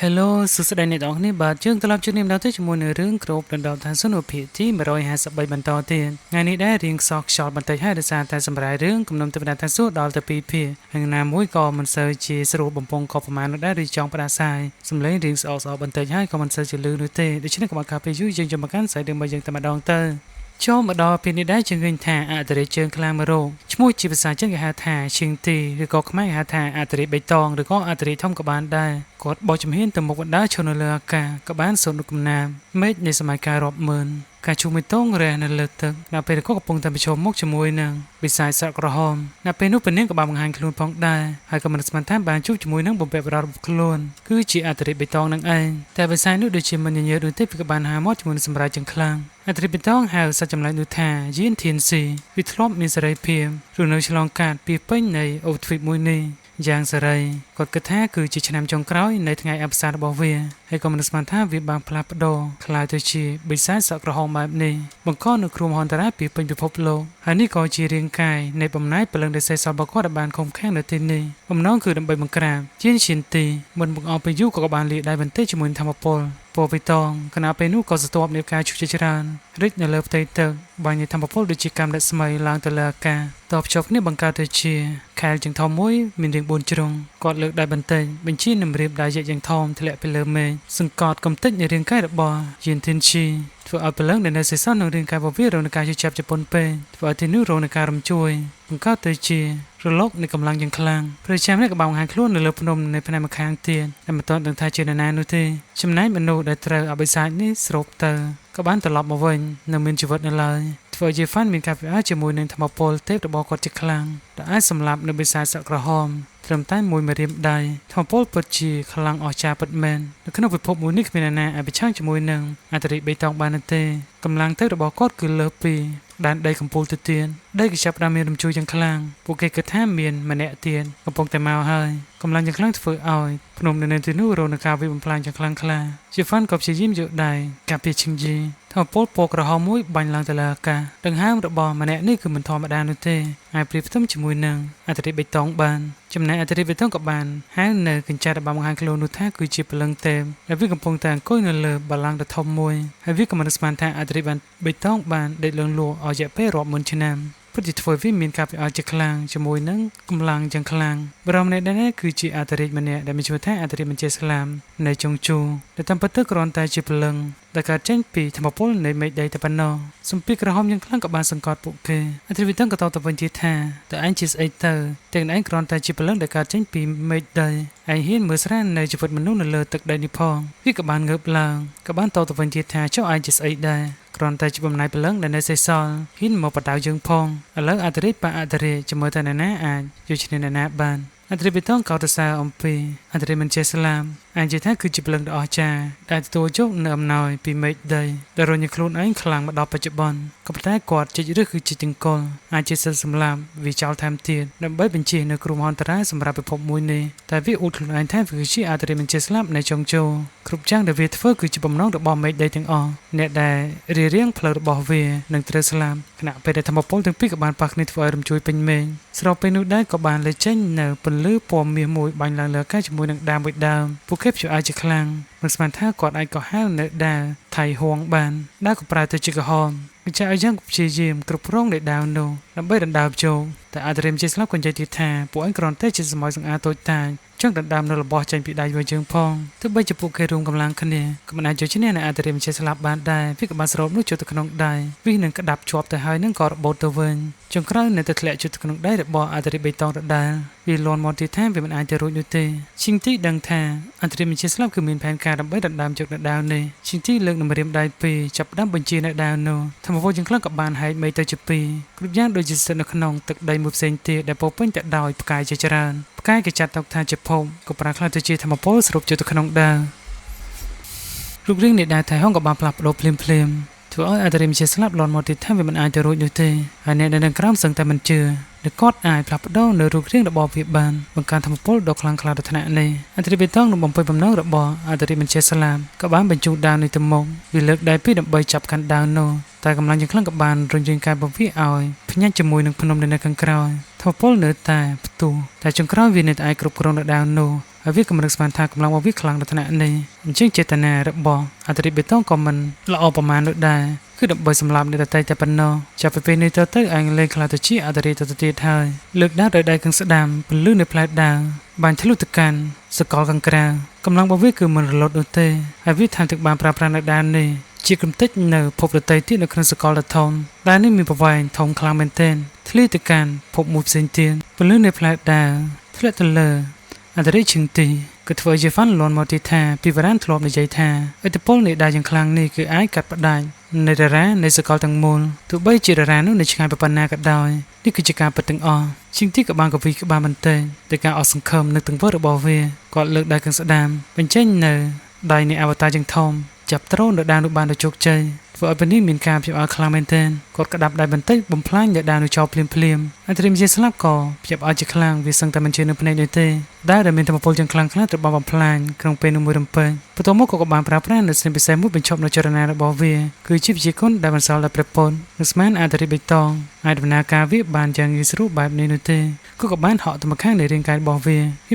Hello សួស្តីអ្នកទាំងអស់គ្នាបាទយើងត្រឡប់ជួបគ្នាម្ដងទៀតជាមួយនឹងរឿងក្របដណ្ដប់ឋានសួគ៌ភាគទី153បន្តទៀតថ្ងៃនេះដែររៀងសោកខ្យល់បន្តិចហើយដោយសារតែសម្រាប់រឿងគំនុំទេវតាឋានសួគ៌ដល់ទៅ2ភាគហើយណាមួយក៏មិនសូវជាស្រួលបំពង់ក៏ប្រមាណនោះដែរឬចង់ផ្ដាសាយសំឡេងរៀងស្អកបន្តិចហើយក៏មិនសូវជាលឺនោះទេដូច្នេះក៏មកកាពេលយូរយើងមកកាន់ស្អីរឿងរបស់យើងតែម្ដងទៅចូលមកដល់ពេលនេះដែរយើងឃើញថាអតរិយជើងខ្លាំងមករោគឈ្មោះជាភាសាចិនគេហៅថាឈៀងទីឬក៏ខ្មែរគេហៅថាអតរិយបៃតងឬក៏អតរិយធំក៏បានដែរគាត់បោះជំហានទៅមុខបណ្ដាឈរនៅលើអាកាសក៏បានសូននុកកំណាមមេឃនៃសម័យកាលរាប់ម៉ឺនការជួបមួយតងរះនៅលើទឹកនៅពេលគាត់កំពុងតែប្រឈមមុខជាមួយនឹងវិស័យសក់ក្រហមនៅពេលនោះពេលនាងក៏បានបង្ហាញខ្លួនផងដែរហើយក៏មិនស្មានថាបានជួបជាមួយនឹងបំពេបររបស់ខ្លួនគឺជាអតរិយបៃតងនឹងឯងតែវិស័យនោះដូចជាមិនញញើដូចទេវាក៏បានហាមកជាមួយនឹងសម្រាប់ចឹងខ្លាំងអត្រិបិតងហៅសត្វចម្លែកនោះថាយានធានស៊ីវាធ្លាប់មានសេរីភាពឬនៅឆ្លងកាត់ពីពេញនៃអូទ្វីបមួយនេះយ៉ាងសេរីគាត់គិតថាគឺជាឆ្នាំចុងក្រោយនៃថ្ងៃអបសាររបស់វាហើយក៏មិនស្មានថាវាបានផ្លាស់ប្ដូរคล้ายទៅជាបិសាចសក់ក្រហមបែបនេះបង្កនូវគ្រោះមហន្តរាយពីពេញពិភពលោកហើយនេះក៏ជារាងកាយនៃបំណែកព្រលឹងដែលសេះសល់របស់គាត់បានខំខាំងនៅទីនេះបំណងគឺដើម្បីបង្ក្រាបជាឈានទីមិនបង្អស់ពេលយូរក៏បានលាយដៃបន្តិចជាមួយធម្មពលពណ៌បៃតងគណៈពេលនោះក៏ស្ទាប់នៃការឈូសច្រើនរិចនៅលើផ្ទៃទឹកបាញ់នៃធម្មពលដូចជាកម្មដឹកស្មៃឡើងទៅលើអាកាសតបភ្ជាប់គ្នាបង្កើតទៅជាខែលជាងធំមួយមានរាង4ជ្រុងគាត់លើកដៃបន្តិចបញ្ជានឹងរៀបដៃយ៉ាងធំធ្លាក់ទៅលើមេឃសង្កត់កំទេចនៃរាងកាយរបស់យានធីនឈីធ្វើឲ្យព្រលឹងដែលនៅសេសសល់នៅរាងកាយរបស់វារងនឹងការជិះចាប់ជប៉ុនពេកធ្វើឲ្យទីនោះរងនឹងការរំជួយបង្កើតទៅជារលកនៃកម្លាំងយ៉ាងខ្លាំងព្រះចាំនេះក៏បានបង្ហាញខ្លួននៅលើភ្នំនៃផ្នែកម្ខាងទៀតតែមិនទាន់ដឹងថាជានរណានោះទេចំណែកមនុស្សដែលត្រូវអបិសាចនេះស្រូបទៅក៏បានត្រឡប់មកវិញនៅមានជីវិតនៅឡើយធ្វើឲ្យយេហ្វាន់មានការពិបាកជាមួយនឹងធម្មពលទេពរបស់គាត់ជាខ្លាំងដែលអាចសម្លាប់នៅបិសាចសក់ក្រហមត្រឹមតែមួយម្រាមដៃធម្មពលពិតជាខ្លាំងអស្ចារ្យពិតមែននៅក្នុងពិភពមួយនេះគ្មានអ្នកណាអាចប្រឆាំងជាមួយនឹងអតរិយបៃតងបានទេកម្លាំងទេពរបស់គាត់គឺលើសពីដែនដីកំពូលទៅទៀតដីក៏ចាប់ផ្ដើមមានរំជួយយ៉ាងខ្លាំងពួកគេគិតថាមានម្នាក់ទៀតកំពុងតែមកហើយកម្លាំងយ៉ាងខ្លាំងធ្វើឲ្យភ្នំនៅទីនោះរងនឹងការវាយបំផ្លាញយ៉ាងខ្លាំងក្លាជាហ្វាន់ក៏ព្យាយាមយកដៃកាពីឈិងជីធម្មពលពណ៌ក្រហមមួយបាញ់ឡើងទៅលើអាកាសដង្ហើមរបស់ម្នាក់នេះគឺមិនធម្មតានោះទេអាចប្រៀបផ្ទឹមជាមួយនឹងអតរិយបៃតងបានចំណែកអតរិយបៃតងក៏បានហៅនៅកញ្ចក់របស់បង្ហាញខ្លួននោះថាគឺជាព្រលឹងទេពដែលវាកំពុងតែអង្គុយនៅលើបល្ល័ង្កដ៏ធំមួយហើយវាក៏មិនស្មានថាអតរិយបៃតងបានដេកលងលក់អស់រយៈពេលរាប់ម៉ឺនឆ្នាំពិតជាធ្វើវាមានការពិបាកជាខ្លាំងជាមួយនឹងកម្លាំងយ៉ាងខ្លាំងបរមនេះដែរគឺជាអតរិយម្នាក់ដែលមានឈ្មោះថាអតរិយបញ្ជាស្លាមនៃចុងជូដែលតាមពិតទៅគ្រាន់តែជាព្រលឹងដែលកើតចេញពីធម្មពលនៃមេឃដីតែប៉ុណ្ណោះសម្ពាធក្រហមយ៉ាងខ្លាំងក៏បានសង្កត់ពួកគេអត្រិវិទក៏តទៅវិញទៀតថាតើអញជាស្អីទៅទាំងឯងគ្រាន់តែជាព្រលឹងដែលកើតចេញពីមេឃដីឯងហ៊ានមើលស្រាននៅជីវិតមនុស្សនៅលើទឹកដីនេះផងវាក៏បានងើបឡើងក៏បានតទៅវិញទៀតថាចុះឯងជាស្អីដែរគ្រាន់តែជាបំណែកព្រលឹងដែលនៅសេសសល់ហ៊ានមកបដៅយើងផងឥឡូវអត្រិយបអត្រិយជាមួយតែអ្នកណាអាចយកឈ្នះអ្នកណាបានអត្រិយបិទងកោតសរអំពីអត្រិយមិនជាស្លាមអញនិយាយថាគឺជាព្រលឹងដ៏អស្ចារ្យដែលទទួលយកនៅអំណោយពីមេឃដីដែលរញខ្លួនឯងខ្លាំងមកដល់បច្ចុប្បន្នក៏ប៉ុន្តែគាត់ជិះឬគឺជាចង្កុលអាចជាសិលសម្លាប់វាចោលថែមទៀតដើម្បីបញ្ជានៅគ្រោះមហន្តរាយសម្រាប់ពិភពមួយនេះតែវាអួតខ្លួនឯងថាវាគឺជាអត្រិយមិនជាស្លាប់នៃចុងជោគ្រប់យ៉ាងដែលវាធ្វើគឺជាបំណងរបស់មេឃដីទាំងអស់អ្នកដែលរៀបរៀងផ្លូវរបស់វានឹងត្រូវស្លាប់ខណៈពេលដែលធម្មពលទាំងពីរក៏បានប៉ះគ្នាធ្វើឲ្យរំជួយពេញមេឃស្របពេលនោះដែរក៏បានលេចចេញនៅពន្លឺពណ៌មាសមួយបាញ់ឡើងលើអាកាសជាមួយនឹងដាវមួយដើមពួកគេព្យុះអាចជាខ្លាំងមិនស្មានថាគាត់អាចកោះហៅនៅដាវថៃហួងបានដាវក៏ប្រែទៅជាក្រហមម្ចាស់ឲ្យយ៉ាងព្យាយាមគ្រប់គ្រងនៃដាវនោះដើម្បីដណ្ដើមចូលតែអត្រិយជាស្លាប់ក៏និយាយទៀតថាពួកអញគ្រាន់តែជាសម័យសង្អាតូចតាចចង់ដណ្ដើមនៅរបស់ចេញពីដៃរបស់យើងផងទោះបីជាពួកគេរួមកម្លាំងគ្នាក៏មិនអាចយកឈ្នះនៅអត្រិយជាស្លាប់បានដែរវាក៏បានស្រោបនោះចូលទៅក្នុងដៃវានឹងក្តាប់ជាប់ទៅហើយនឹងក៏របូតទៅវិញចុងក្រោយនៅតែធ្លាក់ចូលទៅក្នុងដៃរបស់អត្រិយបៃតងដដែលវាលន់មកទីថាវាមិនអាចទៅរួចនោះទេឈិងទីដឹងថាអត្រិយជាស្លាប់គឺមានផែនការដើម្បីដណ្ដើមយកនៅដាវនេះឈិងទីលើកនឹងម្រាមដៃពីរចាប់ផ្ដើមបញ្ជានៅដាវនោះធម្មពលយ៉ាងខ្លាំងក៏បានហែកមេទៅជាពីរគ្រប់យ៉ាងដូចជាស្ថិតនៅក្នុងទឹកដីមួយផ្សេងទៀតដែលពោពេញទៅដោយផ្កាយជាច្រើនផ្កាយគេចាត់ទុកថាជាភពក៏ប្រែខ្លះទៅជាធម្មពលស្រូបចូលទៅក្នុងដាវរូបរាងនៃដាវថៃហុងក៏បានផ្លាស់ប្ដូរភ្លាមធ្វើឲ្យអត្រិយជាស្លាប់លន់មកទីថាវាមិនអាចទៅរួចនោះទេហើយអ្នកដែលនៅក្រោមសឹងតែមិនជឿដែលគាត់អាចផ្លាស់ប្ដូរនៅរូបរាងរបស់វាបានបង្កើនធម្មពលដ៏ខ្លាំងក្លាដល់ថ្នាក់នេះអត្រិយបេតងនឹងបំពេញបំណងរបស់អត្រិយមិនជាស្លាប់ក៏បានបញ្ជូនដាវនេះទៅមុខវាលើកដៃពីរដើម្បីចាប់កាន់ដាវនោះតែកម្លាំងយ៉ាងខ្លាំងក៏បានរុញរាងកាយរបស់វាឲ្យភ្ញាក់ជាមួយនឹងភ្នំនៅខាងក្រោយធម្មពលនៅតែផ្ទុះតែចុងក្រោយវានៅតែអាចគ្រប់គ្រងនៅដាវនោះ ហើយវាក៏មិននឹកស្មានថាកម្លាំងរបស់វាខ្លាំងដល់ថ្នាក់នេះអញ្ចឹងចេតនារបស់អធិរាជបេតុងក៏មិនល្អប្រមាណនោះដែរគឺដើម្បីសម្លាប់អ្នកដទៃតែប៉ុណ្ណោះចាប់ពីពេលនេះទៅឯងលែងខ្លាចទៅជាអធិរាជទៅទៀតហើយលើកដាវដោយដៃខាងស្ដាំពលឺនៃផ្លែដាវបានឆ្លុះទៅកាន់សកលខាងក្រៅកម្លាំងរបស់វាគឺមិនរលត់នោះទេហើយវាថែមទាំងបានប្រើប្រាស់នៅដាវនេះជាកំតិចនៅភពដទៃទៀតនៅក្នុងសកលដ៏ធំដែលនេះមានប្រវែងធំខ្លាំងមែនទែនធ្លាយទៅកាន់ភពមួយផ្សេងទៀតពលឺនៃផ្លែដាវធ្លាក់ទៅលើអធិរាជឈឹងទីក៏ធ្វើជាហ្វាន់លន់មកទីថាពីវរ៉ានធ្លាប់និយាយថាឥទ្ធិពលនៃដាវយ៉ាងខ្លាំងនេះគឺអាចកាត់ផ្ដាច់នៃតារានៃសកលទាំងមូលទោះបីជាតារានោះនៅឆ្ងាយប៉ុណ្ណាក៏ដោយនេះគឺជាការពិតទាំងអស់ជាងទីក៏បានកវីក្បាលបន្តិចតែការអស់សង្ឃឹមនៅទង្វើរបស់វាគាត់លើកដៃខាងស្ដាំបញ្ចេញនៅដៃនៃអវតារយ៉ាងធំចាប់ត្រូននៅដាវនោះបានដោយជោគជ័យធ្វើឲ្យពេលនេះមានការភ្ញាក់ផ្អើលខ្លាំងមែនទែនគាត់ក្តាប់ដៃបន្តិចបំផ្លាញនៅដាវនោះចោលភ្លាមអន្តរិមជាស្លាប់ក៏ភ្ញាក់ផ្អើលជាខ្លាំងវាសឹងតែមិនជឿនៅភ្នែកនេះទេដែលមានធម៌ពលយ៉ាងខ្លាំងក្លាត្រូវបានបំផ្លាញក្នុងពេលនោះមួយរំពេចបន្ទាប់មកក៏បានប្រើប្រាស់នៅស្នេហ៍ពិសេសមួយបញ្ឈប់នៅចរណារបស់វាគឺជាវិជាគុណដែលបន្សល់ដោយព្រះពុទ្ធនិងស្មានអន្តរិបេតងអាចដំណើរការវាបានយ៉ាងងាយស្រួលបែបនេះនោះទេក៏បានហក់ទៅម្ខាងនៃរាងកាយរបស់វ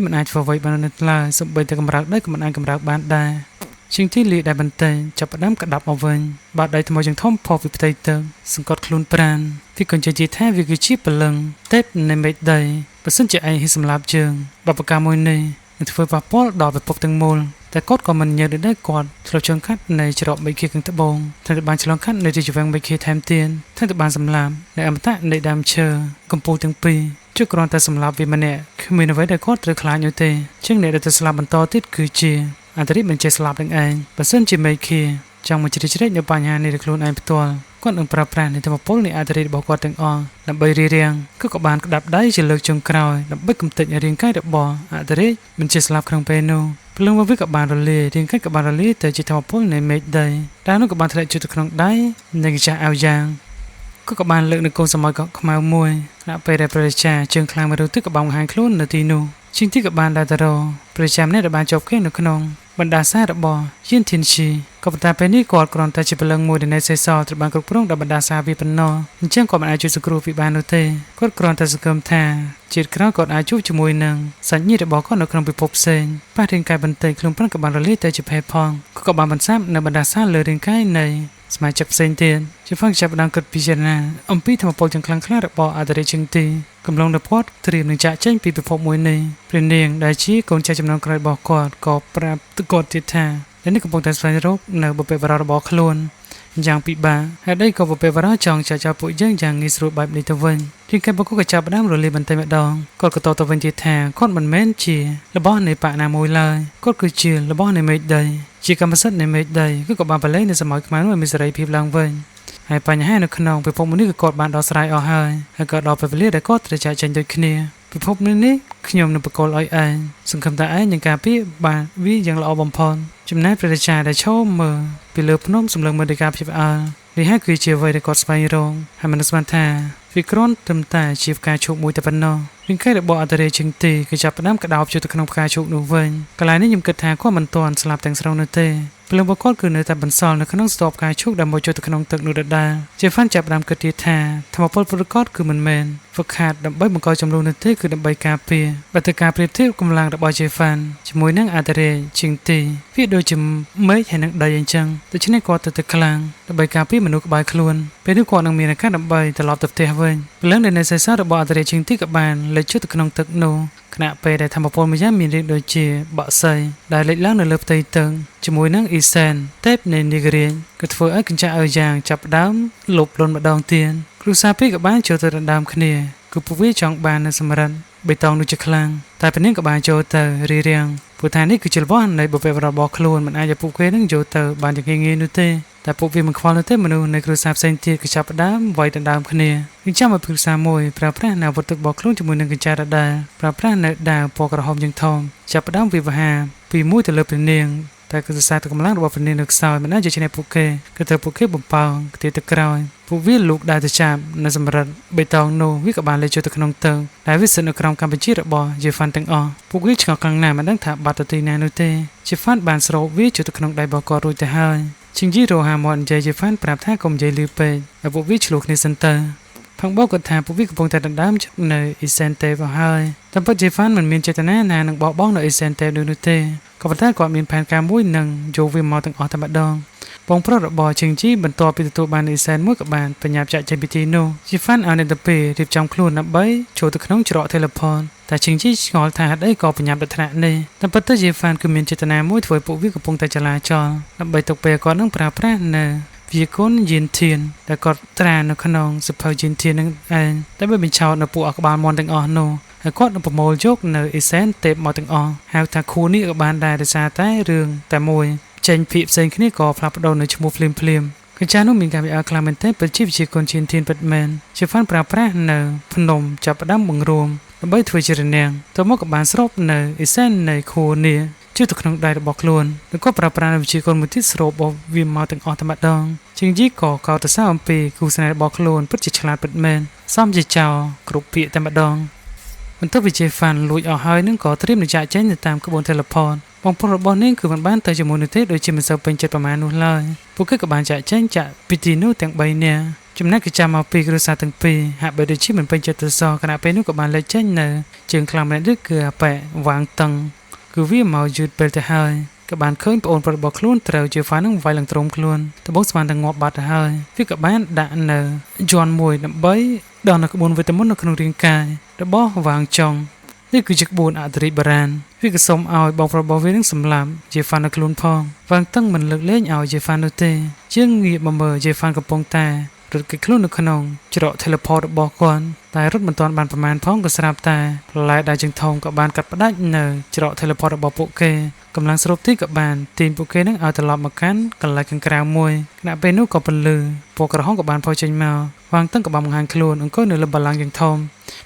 ាមិនអាចធ្វើអ្វីបាននៅឡើយសូម្បីតែកម្រើកដៃក៏មិនអាចកម្រើកបានដែរជាងទីលាដែលបន្តែចាប់ផ្ដើមក្តាប់មកវិញបាត់ដៃថ្មយ៉ាងធំផុសពីផ្ទៃទឹកសង្កត់ខ្លួនប្រានពីកញ្ចជាថាវាគឺជាពលឹងទេពនៃមេឃដីបើសិនជាឯងហ៊ានសម្លាប់ជើងបបការមួយនេះនឹងធ្វើប៉ះពាល់ដល់ពិភពទាំងមូលតែគាត់ក៏មិនញើសដែរគាត់ឆ្លងឆ្លងកាត់នៃច្រកមេឃខាងត្បូងតែបានឆ្លងកាត់នៃរាជវាំងមេឃថែមទៀតតែបានសម្លាប់នៅអមតៈនៃដើមឈើកំពូលទាំងពីរជួយគ្រាន់តែសម្លាប់វាម្នាក់គ្មានអ្វីដែលគាត់ត្រូវខ្លាចនោះទេជាងអ្នកដែលទៅស្លាប់បន្តទៀតគឺជាអន្តរិមិនចេះស្លាប់នឹងឯងបើសិនជាមេឃាចង់មកជ្រៀតជ្រែកនៅបញ្ហានេះដល់ខ្លួនឯងផ្ទាល់គាត់នឹងប្រើប្រាស់នៃធម៌ពលនៃអន្តរិរបស់គាត់ទាំងអស់ដើម្បីរៀបរៀងក៏បានក្តាប់ដៃជាលើកចុងក្រោយដើម្បីកំទេចរាងកាយរបស់អន្តរិមិនចេះស្លាប់ក្នុងពេលនោះភ្លើងវាក៏បានរលាយរាងកាយក៏បានរលាយទៅជាធម៌ពលនៃមេឃដីតែនោះក៏បានធ្លាក់ចូលទៅក្នុងដៃនៃម្ចាស់អាវយ៉ាងក៏បានលើកនៅកូនសម័យក៏ខ្មៅមួយខណៈពេលដែលព្រះចាជើងខ្លាំងមកទៅក៏បានបង្ហាញខ្លួននៅទីនោះជាងទីក៏បានដើរទៅរកព្រះចាម្នាក់ដែលបានជាប់គេនៅក្នុងបណ្ដាសារបស់យិនធីនជីក៏ប៉ុន្តែពេលនេះគាត់គ្រាន់តែជាពលឹងមួយដែលនៅសេសសល់ត្រូវបានគ្រប់គ្រងដោយបណ្ដាសាវាប៉ុណ្ណោះអញ្ចឹងគាត់មិនអាចជួយសង្គ្រោះវាបាននោះទេគាត់គ្រាន់តែសង្កេតថាជាតិក្រោយគាត់អាចជួបជាមួយនឹងសាច់ញាតិរបស់គាត់នៅក្នុងពិភពផ្សេងប៉ះរាងកាយបន្តិចខ្លួនប្រាំក៏បានរលាយទៅជាភេទផងក៏បានបន្សាបនៅបណ្ដាសាលើរាងកាយនៃសមាជិកផ្សេងទៀតជាហ្វឹងចាប់ដើមគិតពិចារណាអំពីធម៌ពលយ៉ាងខ្លាំងក្លារបស់អធិរាជជើងទីកំឡុងដែលគាត់ត្រៀមនឹងចាក់ចេញពីពិភពមួយនេះព្រះនាងដែលជាកូនចៅចំណងក្រោយរបស់គាត់ក៏ប្រាប់គាត់ទៀតថានេះកំពុងតែស្វែងរកនៅបុព្វបុរសរបស់ខ្លួនយ៉ាងពិបាកហើយដីក៏បុព្វបុរសចង់ចាក់ចោលពួកយើងយ៉ាងងាយស្រួលបែបនេះទៅវិញជាងគេបកក៏ចាប់ដើមរលាយបន្តិចម្ដងគាត់ក៏តទៅវិញទៀតថាគាត់មិនមែនជារបស់នៃបកណាមួយឡើយគាត់គឺជារបស់នៃមេឃដីជាកម្មសិទ្ធិនៃមេឃដីគឺក៏បានបលែងនៅសម័យខ្មែរនោះមានសេរីភាពឡើងវិញហើយបញ្ហានៅក្នុងពិភពមួយនេះក៏គាត់បានដោះស្រាយអស់ហើយក៏ដល់ពេលវេលាដែលគាត់ត្រូវចាក់ចេញដូចគ្នាពិភពនេះខ្ញុំនឹងបកលឲ្យឯងសង្ឃឹមថាឯងនឹងការពារបានវាយ៉ាងល្អបំផុតចំណែកព្រះរាជាដែលឈោមមើលពីលើភ្នំសម្លឹងមើលដោយការភ្ញាក់ផ្អើលនេះហើយគឺជាអ្វីដែលគាត់ស្វែងរកហើយមិនស្មានថាវាគ្រាន់តែជាផ្កាឈូកមួយតែប៉ុណ្ណោះរាងកាយរបស់អធិរាជជើងទីគឺចាប់ផ្ដើមក្តោបចូលទៅក្នុងផ្កាឈូកនោះវិញកន្លែងនេះខ្ញុំគិតថាគាត់មិនទាន់ស្លាប់ទាំងស្រុងនោះទេភ្លើងរបស់គាត់គឺនៅតែបន្សល់នៅក្នុងស្ទប់ផ្កាឈូកដែលមកចូលទៅក្នុងទឹកនោះដដែលជាហ្វាន់ចាប់ផ្ដើមគិតទៀតថាធម៌ពលប្រកបគឺមិនមែនហ្វឹកហាត់ដើម្បីបង្កចំនួននោះទេគឺដើម្បីការពារបើទៅការប្រៀបធៀបកម្លាំងរបស់ជាហ្វាន់ជាមួយនឹងអធិរាជជើងទីវាដូចជាមេឃហើយនឹងដីអញ្ចឹងដូច្នេះគាត់ទៅខ្លាំងដើម្បីការពារមនុស្សក្បែរខ្លួនពេលនេះគាត់នឹងមានឱកាសដើម្បីត្រឡប់ទៅផ្ទះវិញភ្លើងដែលនៅសេសសល់របស់អធិរាជជើងទីក៏បានលេចចូលទៅក្នុងទឹកនោះខណៈពេលដែលធម្មពលមួយយ៉ាងមានរាងដូចជាបក្សីដែលលេចឡើងនៅលើផ្ទៃទឹកជាមួយនឹងអ៊ីសែនទេពនៃនីករៀងក៏ធ្វើឲ្យកញ្ចាក់ឲ្យយ៉ាងចាប់ដើមលុបលន់ម្ដងទៀតគ្រូសាពីក៏បានចូលទៅដណ្ដើមគ្នាគឺពួកវាចង់បាននៅសម្រិទ្ធបេតងនោះជាខ្លាំងតែពេលនេះក៏បានចូលទៅរៀបរៀងព្រោះថានេះគឺជារបស់នៃបុព្វបុរសរបស់ខ្លួនមិនអាចឲ្យពួកគេនឹងចូលទៅបានយ៉ាងងាយៗនោះទេតែពួកវាមិនខ្វល់នោះទេមនុស្សនៅគ្រួសារផ្សេងទៀតក៏ចាប់ផ្ដើមវាយដណ្ដើមគ្នាវិញចាំឲ្យគ្រួសារមួយប្រើប្រាស់នៅអាវុធទឹករបស់ខ្លួនជាមួយនឹងកញ្ចក់ដដែលប្រើប្រាស់នៅដាវពណ៌ក្រហមយ៉ាងធំចាប់ផ្ដើមវិវហាពីមួយទៅលើព្រះនាងតែគឺសារទៅកម្លាំងរបស់ព្រះនាងនៅខ្សោយមិនអាចជាឈ្នះពួកគេគឺត្រូវពួកគេបំផងទៅក្រោយពួកវាលូកដើរទៅចាប់នៅសម្រិទ្ធបេតងនោះវាក៏បានលេចចូលទៅក្នុងទឹកដែលវាស្ថិតនៅក្រោមកម្ពុជារបស់ជាហ្វាន់ទាំងអស់ពួកវាឆ្ងល់ខ្លាំងណាស់មិនដឹងថាបាត់ទៅទីណានោះទេជាហ្វាន់បានស្រោបវាចូលទៅក្នុងដៃរបស់គាត់រួចទៅហើយជាងជីរ៉ូហាមាត់និយាយជាហ្វាន់ប្រាប់ថាកុំនិយាយលឺពេកឲ្យពួកវាឆ្លោះគ្នាសិនទៅ พังบอกกถาผู้วิกพงแต่ดังดำจับในอิเซนเตบหายแต่ปัจจุบันมันมีเจตนาหนังบอกบ้องในอิเซนเตดูนุเตก็ประเทศก่อนมีแผนการมุ่ยหนึ่งโยวิมอตั้งออกธรรมดองปงพระระบอชิงจี้บรรทอปิตัวบานอิเซนมุ่ยกับบานปัญญาจากเจมิติโนจิฟันเอาในตะเปรีบจำครูนับใบโชว์ตะขนงจรอเทเลพอนแต่ชิงจี้งอลทางได้ก่อปัญญาดัตนะเนแต่ปัตตจิฟันคือมีเจตนามุ่ยถวยผู้วิกพงแต่จลาจรนับใบตกเปรก่อนต้องปราบแร่เนวิกลยินเทียนแต่ก็ตราในขนองสุภายินเทียนนั่นเองแต่ไม่เป็นชาวในปูอักบาลมอนตังอโนให้ก็นประโมลยกในอิเซนเตปมอตังอหากถ้าคูนี้อักบาลได้แต่ซาใต้เรื่องแต่มวยเจนผีเซนคนี้ก่อพลับโดนในชมูฟลิมพลิมกระจานุมีการไปอาคลาเมนเตเป็นชีพชีคนชินเทียนเป็ดแมนชีฟันปราบแร่ในพนมจับดั้มบังรวมและใบถวยจิรเนียงตัวมกับบานสรบในอิเซนในคูนี้ชื่อตุกนงได้บอกล้วนแล้วก็ปราบปรามวิชีคนมุทิสโรบวิมมาตังอธรรมดองจึงยี่ก่อเก่าแต่3 ปีกูสนายบอกล้วนพุทธิฉลาดเป็ดแมนซ้ำจีเจ้ากรุบปีธรรมดองมันต้องวิจัยฟันลุยเอาหายนึงก่อเตรียมในจ่ายเจนตามกระบวนเทเลพอนบางพลบอลนี่คือมันบ้านเตยจมูกนิเทศโดยจิมมันเซอร์เป็นจัดประมาณนู้นเลยผู้เกี่ยวกับบานจ่ายเจนจะปิตินู้แต่งใบเนี่ยจำนักกิจมาปีกรุษาตั้งปีหากใบโดยชิมันเป็นจัดตัวซอขณะเป็นนู้กับบานเลยเจนเนอจึงคลำในด้วยเกลือแปะวางตังคือวิ่งเมาหยุดเปิดแต่หายกับบานเคยปนประบอกคล้วนเตาเจียวฟ้านั่งไฟหลังตรงคล้วนแต่บอกสมานต่างงอบาดหายวิ่งกับบ้านด่านเนอจวนมวยดับใบดอนนักบนวิตามินในขนมเรียงกายดับบ่วางจงนี่คือจักรบูนอัตริบรานวิ่งกับสมเอาบอกประบอกวิ่งสำลามเจียวฟ้านักล้วนพองวางตั้งมันเลิกเล่นเอาเจียวฟ้าโนเตเชื่องเงียบมาเมื่อเจียวฟ้ากับปงแต่รถกิคลุ้นในขนมจรอเทเลพอร์ตบอกก่อนแต่รถมันตอนบานประมาณพ้องกับสลับแต่ลายได้จึงทองกับบานกัดประดับเนอจรอเทเลพอร์ตบอกโปเกกำลังสรุปที่กับบานตีนโปเกนั่งเอาตลอดมากันกันลายกันกลางมวยขณะเป็นนุกับเป็นลือโปกระห้องกับบานพอใจมาวางตั้งกับบางงานคลูนองก็เนื้อระบาลังยังทอม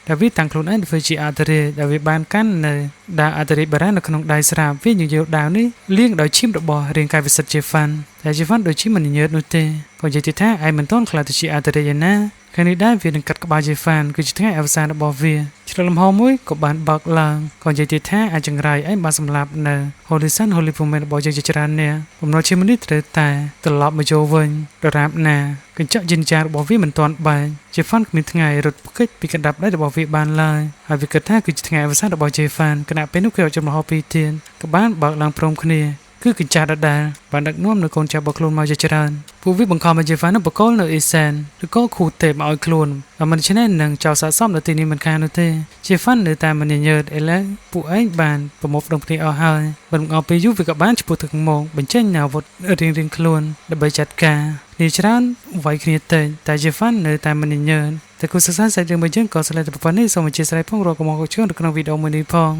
ดาวิตังคลูนไอ้เฟจิอาตเรดาวิบานกันเนอดาอาตเรบารานในขนมได้สราบวิ่งอยู่เดียวดาวนี้เลี้ยงโดยชิมระบอเรียงกายวิสัชเจฟันแต่เจฟันโดยชิมมันเยอะนุเตก็จะติดแท้ไอ้มันต้นคลาติชิอาตเรยนะครั้งนี้ได้เวียนกัดกับบาเจฟันคือจะทั้งไอ้อวสานระบอเวียฉลามหอมวยกับบานบักลางก่อนจะติดแท้ไอ้จังไรไอ้บาสำลับเนอฮอลิสันฮอลิฟูเมนบอจะจรานเนี่ยผมรอชิมมันนิดเตอแต่ตลอดมาโจวินระดับนากันเจาะยินจาระบอวีมันตอนใบเจฟันมีทั้งไงรถพุกเปีกันดับได้ระบอวีบานลายหากวิกฤตท่าคือจะทั้งไงอวสานระบอเจฟันขณะเป็นนุกเกลียวจำลองปีเทียนกับบ้านบักลางพรมคเนียคือกิจจาระดาบานดักน้อมในคนชาวบักลูนมาเจริญผู้วิบังคับมาเจฟันนับบักโกลในอิเซนหรือก็ขู่เตะมาเอาคลูนแล้วมันชนะหนังเจ้าสะสมในตีนี้มันคานุเตเจฟันในแต่มันเยอะเอเล่ผู้ไอ้บานประมบดงพลีเอาหายบังเอาไปยุวิกับบ้านชิบุถึงมองเป็นเช่นแนววดเรียงคลูนดับไปจัดการนิชรันไว้คณีเตแต่เจฟันในแต่มันเยอะแต่คุณศึกษาใส่เรื่องไปยังก่อสลายแต่ปนนี้สมัยเจสไลพงรอกมองเชื่อมกับวิดีโอมันนี้พอง